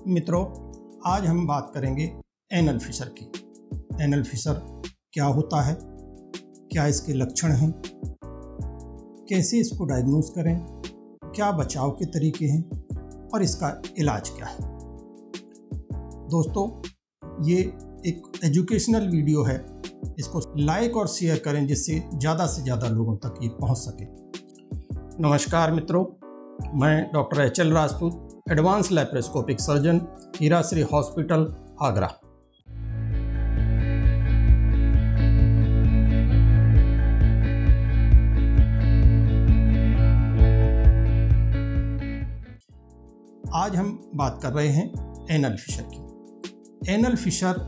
मित्रों, आज हम बात करेंगे एनल फिशर की। एनल फिशर क्या होता है, क्या इसके लक्षण हैं, कैसे इसको डायग्नोज करें, क्या बचाव के तरीके हैं और इसका इलाज क्या है। दोस्तों, ये एक एजुकेशनल वीडियो है, इसको लाइक और शेयर करें जिससे ज़्यादा से ज़्यादा लोगों तक ये पहुंच सके। नमस्कार मित्रों, मैं doctor HL. Rajput, advance laparoscopic surgeon, Hirashree hospital, Agra. आज हम बात कर रहे हैं एनल फिशर की। एनल फिशर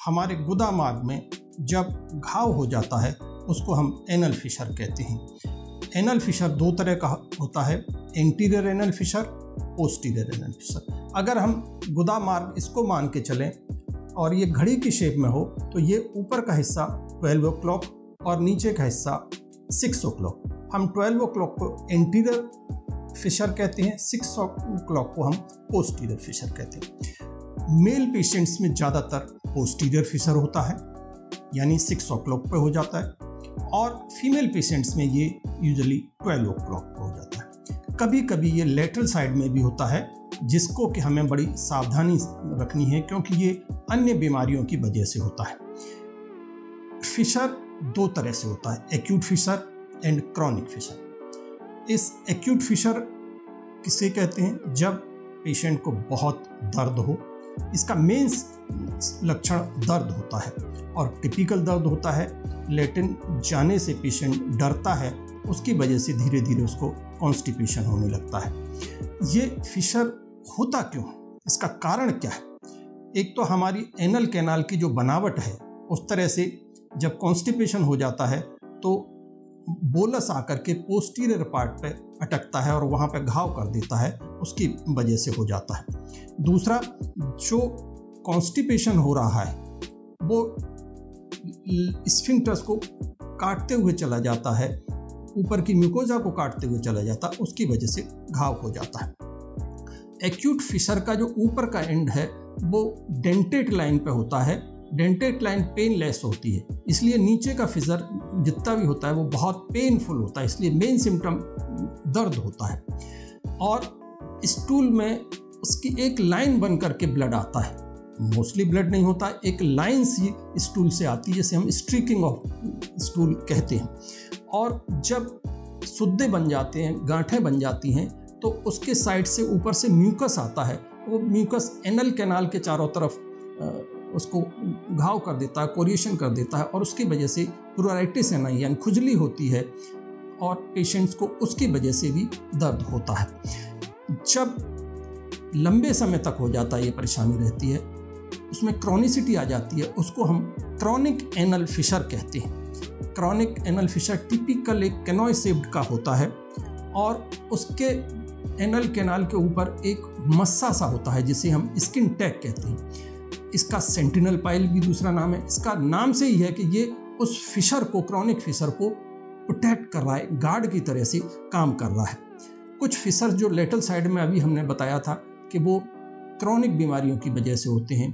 हमारे गुदा मार्ग में जब घाव हो जाता है उसको हम एनल फिशर कहते हैं। एनल फिशर दो तरह का होता है, anterior anal fissure, posterior anal fissure. अगर हम गुदा मार्ग इसको मान के चलें और ये घड़ी की शेप में हो तो ये ऊपर का हिस्सा 12 o'clock और नीचे का हिस्सा 6 o'clock। हम 12 o'clock को एंटीरियर फिशर कहते हैं, 6 o'clock को हम पोस्टीरियर फिशर कहते हैं। मेल पेशेंट्स में ज़्यादातर पोस्टीरियर फिशर होता है, यानी 6 o'clock पे हो जाता है, और फीमेल पेशेंट्स में ये यूजुअली 12 o'clock पे हो जाता है। कभी कभी ये लेटरल साइड में भी होता है, जिसको कि हमें बड़ी सावधानी रखनी है क्योंकि ये अन्य बीमारियों की वजह से होता है। फिशर दो तरह से होता है, acute fissure and chronic fissure. इस एक्यूट फिशर किसे कहते हैं? जब पेशेंट को बहुत दर्द हो। इसका मेन लक्षण दर्द होता है और टिपिकल दर्द होता है। लेटिन जाने से पेशेंट डरता है, उसकी वजह से धीरे धीरे उसको कॉन्स्टिपेशन होने लगता है। ये फिशर होता क्यों है, इसका कारण क्या है? एक तो हमारी एनल कैनाल की जो बनावट है उस तरह से जब कॉन्स्टिपेशन हो जाता है तो बोलस आकर के पोस्टीरियर पार्ट पे अटकता है और वहाँ पे घाव कर देता है, उसकी वजह से हो जाता है। दूसरा, जो कॉन्स्टिपेशन हो रहा है वो स्फिंक्टर्स को काटते हुए चला जाता है, ऊपर की म्यूकोजा को काटते हुए चला जाता है, उसकी वजह से घाव हो जाता है। एक्यूट फिशर का जो ऊपर का एंड है वो डेंटेट लाइन पे होता है। डेंटेट लाइन पेनलेस होती है, इसलिए नीचे का फिशर जितना भी होता है वो बहुत पेनफुल होता है, इसलिए मेन सिम्टम दर्द होता है। और स्टूल में उसकी एक लाइन बन करके ब्लड आता है। मोस्टली ब्लड नहीं होता, एक लाइन सी स्टूल से आती है, जैसे हम स्ट्रीकिंग ऑफ स्टूल कहते हैं। और जब सुद्दे बन जाते हैं, गांठें बन जाती हैं, तो उसके साइड से ऊपर से म्यूकस आता है। वो म्यूकस एनल कैनाल के चारों तरफ उसको घाव कर देता है, कोरिएशन कर देता है, और उसकी वजह से प्लूराइटिस एनाई यानी खुजली होती है और पेशेंट्स को उसकी वजह से भी दर्द होता है। जब लंबे समय तक हो जाता है, ये परेशानी रहती है, उसमें क्रॉनिसिटी आ जाती है, उसको हम क्रॉनिक एनल फिशर कहते हैं। क्रॉनिक एनल फिशर टिपिकल एक कैनोय शेप्ड का होता है और उसके एनल कैनाल के ऊपर एक मस्सा सा होता है जिसे हम स्किन टैग कहते हैं। इसका सेंटिनल पाइल भी दूसरा नाम है। इसका नाम से ही है कि ये उस फिशर को, क्रॉनिक फिशर को प्रोटेक्ट कर रहा है, गार्ड की तरह से काम कर रहा है। कुछ फिशर जो लेटरल साइड में अभी हमने बताया था कि वो क्रॉनिक बीमारियों की वजह से होते हैं,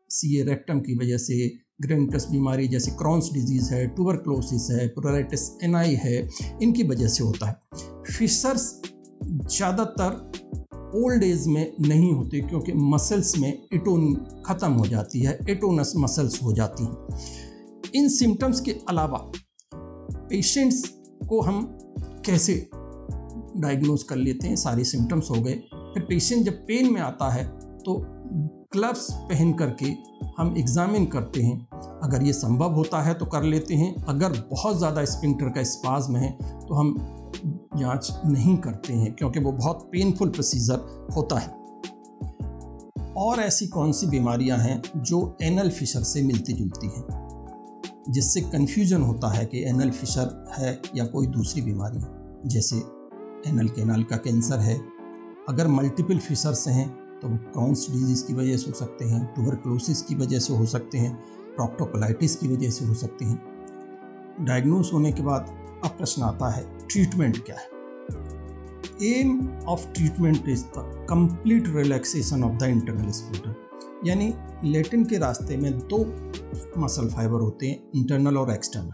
सीए रेक्टम की वजह से, ग्रेनिटस बीमारी जैसे क्रॉन्स डिजीज़ है, ट्यूबरक्लोसिस है, प्लूराइटिस एनाई है, इनकी वजह से होता है। फिशर्स ज़्यादातर ओल्ड एज में नहीं होते क्योंकि मसल्स में एटोन ख़त्म हो जाती है, एटोनस मसल्स हो जाती हैं। इन सिम्टम्स के अलावा पेशेंट्स को हम कैसे डायग्नोज कर लेते हैं? सारे सिम्टम्स हो गए, फिर पेशेंट जब पेन में आता है तो ग्लव्स पहन करके हम एग्जामिन करते हैं। अगर ये संभव होता है तो कर लेते हैं, अगर बहुत ज़्यादा स्फिंक्टर का स्पाज्म है तो हम जांच नहीं करते हैं क्योंकि वो बहुत पेनफुल प्रोसीजर होता है। और ऐसी कौन सी बीमारियां हैं जो एनल फिशर से मिलती जुलती हैं, जिससे कन्फ्यूजन होता है कि एनल फिशर है या कोई दूसरी बीमारी है? जैसे एनल कैनाल का कैंसर है। अगर मल्टीपल फिशर्स हैं तो वो क्रॉन्स डिजीज़ की वजह से हो सकते हैं, ट्यूबरक्लोसिस की वजह से हो सकते हैं, प्रॉक्टोकोलाइटिस की वजह से हो सकते हैं। डायग्नोस होने के बाद अब प्रश्न आता है ट्रीटमेंट क्या है? Aim of treatment is the complete relaxation of the internal sphincter, यानी लैट्रिन के रास्ते में 2 मसल फाइबर होते हैं, इंटरनल और एक्सटर्नल।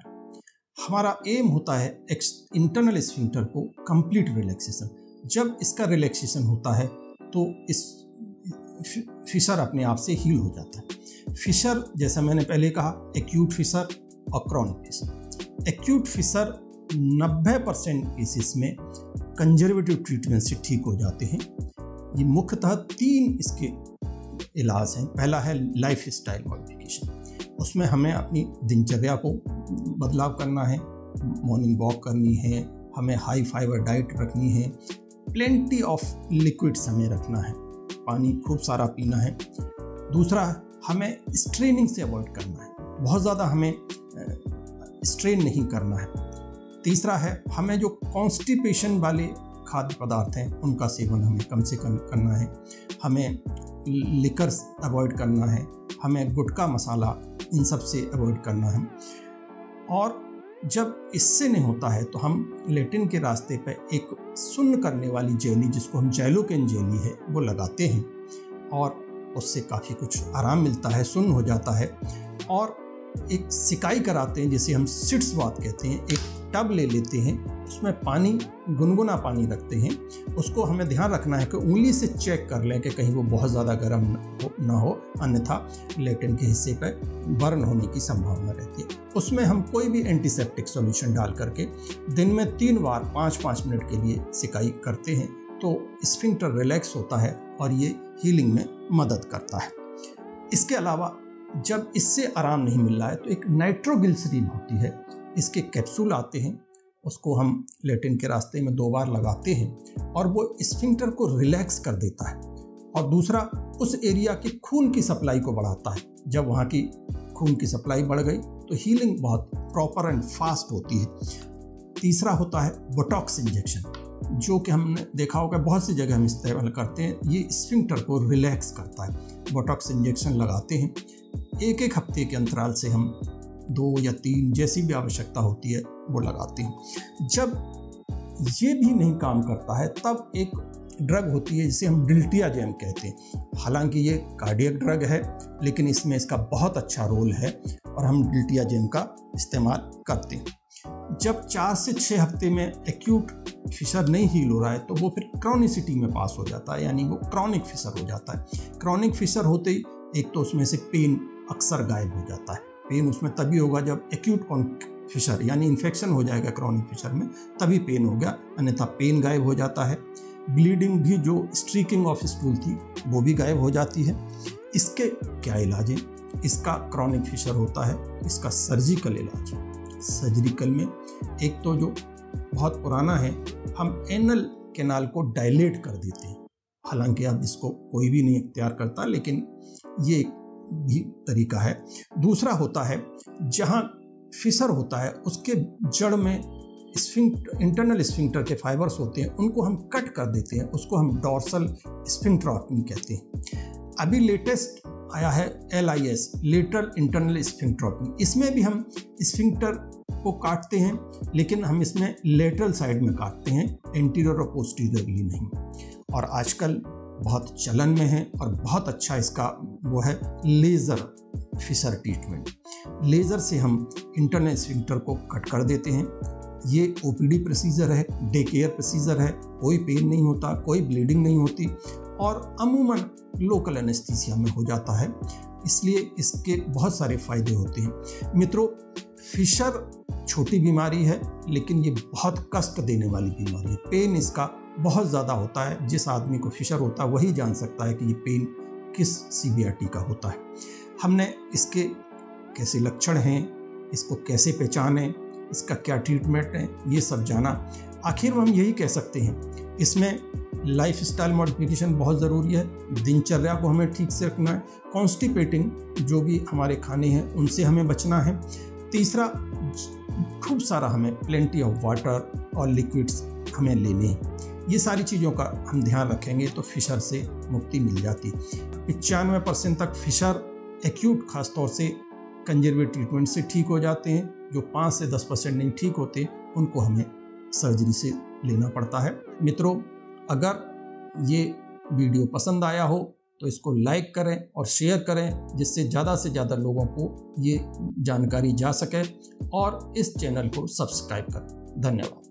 हमारा एम होता है इंटरनल स्फिंक्टर को कंप्लीट रिलैक्सेशन। जब इसका रिलैक्सेशन होता है तो इस फिशर अपने आप से हील हो जाता है। फिशर जैसा मैंने पहले कहा, एक्यूट फिशर और chronic fissure. Acute fissure 90% cases में कंजर्वेटिव ट्रीटमेंट से ठीक हो जाते हैं। ये मुख्यतः 3 इसके इलाज हैं। पहला है लाइफ स्टाइल मॉडिफिकेशन, उसमें हमें अपनी दिनचर्या को बदलाव करना है, मॉर्निंग वॉक करनी है, हमें हाई फाइबर डाइट रखनी है, प्लेंटी ऑफ लिक्विड्स हमें रखना है, पानी खूब सारा पीना है। दूसरा, हमें स्ट्रेनिंग से अवॉइड करना है, बहुत ज़्यादा हमें स्ट्रेन नहीं करना है। तीसरा है, हमें जो कॉन्स्टिपेशन वाले खाद्य पदार्थ हैं उनका सेवन हमें कम से कम करना है, हमें लिकर्स अवॉइड करना है, हमें गुटखा मसाला इन सब से अवॉइड करना है। और जब इससे नहीं होता है तो हम लैट्रिन के रास्ते पे एक सुन्न करने वाली जेली, जिसको हम जैलोकेन जेली है, वो लगाते हैं और उससे काफ़ी कुछ आराम मिलता है, सुन्न हो जाता है। और एक सिकाई कराते हैं जिसे हम सिट्स बाथ कहते हैं। एक टब ले लेते हैं, उसमें पानी, गुनगुना पानी रखते हैं, उसको हमें ध्यान रखना है कि उंगली से चेक कर लें कि कहीं वो बहुत ज़्यादा गर्म ना हो, अन्यथा लैट्रिन के हिस्से पर बर्न होने की संभावना रहती है। उसमें हम कोई भी एंटीसेप्टिक सॉल्यूशन डाल करके दिन में 3 बार 5-5 मिनट के लिए सिकाई करते हैं तो स्फिंक्टर रिलैक्स होता है और ये हीलिंग में मदद करता है। इसके अलावा जब इससे आराम नहीं मिल रहा है तो एक नाइट्रोग्लिसरीन होती है, इसके कैप्सूल आते हैं, उसको हम लैट्रिन के रास्ते में 2 बार लगाते हैं और वो स्फिंक्टर को रिलैक्स कर देता है। और दूसरा, उस एरिया की खून की सप्लाई को बढ़ाता है। जब वहाँ की खून की सप्लाई बढ़ गई तो हीलिंग बहुत प्रॉपर एंड फास्ट होती है। तीसरा होता है बोटॉक्स इंजेक्शन, जो कि हमने देखा होगा बहुत सी जगह हम इस्तेमाल करते हैं। ये स्फिंक्टर को रिलैक्स करता है। बोटॉक्स इंजेक्शन लगाते हैं, 1-1 हफ्ते के अंतराल से हम 2 या 3 जैसी भी आवश्यकता होती है वो लगाते हैं। जब ये भी नहीं काम करता है तब एक ड्रग होती है जिसे हम डिल्टियाजेम कहते हैं। हालांकि ये कार्डियक ड्रग है लेकिन इसमें इसका बहुत अच्छा रोल है और हम डिल्टियाजेम का इस्तेमाल करते हैं। जब 4 से 6 हफ्ते में एक्यूट फिशर नहीं हील हो रहा है तो वो फिर क्रॉनिसिटी में पास हो जाता है, यानी वो क्रॉनिक फिशर हो जाता है। क्रॉनिक फिशर होते ही एक तो उसमें से पेन अक्सर गायब हो जाता है। पेन उसमें तभी होगा जब एक्यूट फिशर यानी इन्फेक्शन हो जाएगा क्रॉनिक फिशर में, तभी पेन हो गया, अन्यथा पेन गायब हो जाता है। ब्लीडिंग भी, जो स्ट्रीकिंग ऑफ स्टूल थी वो भी गायब हो जाती है। इसके क्या इलाज है? इसका क्रॉनिक फिशर होता है, इसका सर्जिकल इलाज है। सर्जिकल में एक तो जो बहुत पुराना है, हम एनल कैनाल को डायलेट कर देते हैं। हालांकि अब इसको कोई भी नहीं इख्तियार करता, लेकिन ये भी तरीका है। दूसरा होता है, जहाँ फिशर होता है उसके जड़ में इंटरनल स्फिंक्टर के फाइबर्स होते हैं, उनको हम कट कर देते हैं, उसको हम डॉर्सल स्फिंक्टरॉटमी कहते हैं। अभी लेटेस्ट आया है LIS, लेटरल इंटरनल स्फिंक्टरॉटमी। इसमें भी हम स्फिंक्टर को काटते हैं, लेकिन हम इसमें लेटरल साइड में काटते हैं, एंटीरियर और पोस्टीरियरली नहीं। और आजकल बहुत चलन में है और बहुत अच्छा इसका वो है लेज़र फिशर ट्रीटमेंट। लेज़र से हम इंटरनल स्फिंक्टर को कट कर देते हैं। ये OPD प्रोसीजर है, डे केयर प्रोसीजर है, कोई पेन नहीं होता, कोई ब्लीडिंग नहीं होती और अमूमन लोकल एनेस्थीसिया में हो जाता है, इसलिए इसके बहुत सारे फायदे होते हैं। मित्रों, फिशर छोटी बीमारी है लेकिन ये बहुत कष्ट देने वाली बीमारी है। पेन इसका बहुत ज़्यादा होता है। जिस आदमी को फिशर होता है वही जान सकता है कि ये पेन किस सीवियरिटी का होता है। हमने इसके कैसे लक्षण हैं, इसको कैसे पहचानें, इसका क्या ट्रीटमेंट है, ये सब जाना। आखिर में हम यही कह सकते हैं, इसमें लाइफ स्टाइल मॉडिफिकेशन बहुत ज़रूरी है। दिनचर्या को हमें ठीक से रखना है। कॉन्स्टिपेटिंग जो भी हमारे खाने हैं उनसे हमें बचना है। तीसरा, खूब सारा हमें प्लेंटी ऑफ वाटर और लिक्विड्स हमें लेने हैं। ये सारी चीज़ों का हम ध्यान रखेंगे तो फिशर से मुक्ति मिल जाती। 95% तक फिशर एक्यूट खासतौर से कंजर्वेटिव ट्रीटमेंट से ठीक हो जाते हैं। जो 5 से 10% नहीं ठीक होते उनको हमें सर्जरी से लेना पड़ता है। मित्रों, अगर ये वीडियो पसंद आया हो तो इसको लाइक करें और शेयर करें, जिससे ज़्यादा से ज़्यादा लोगों को ये जानकारी जा सके, और इस चैनल को सब्सक्राइब करें। धन्यवाद।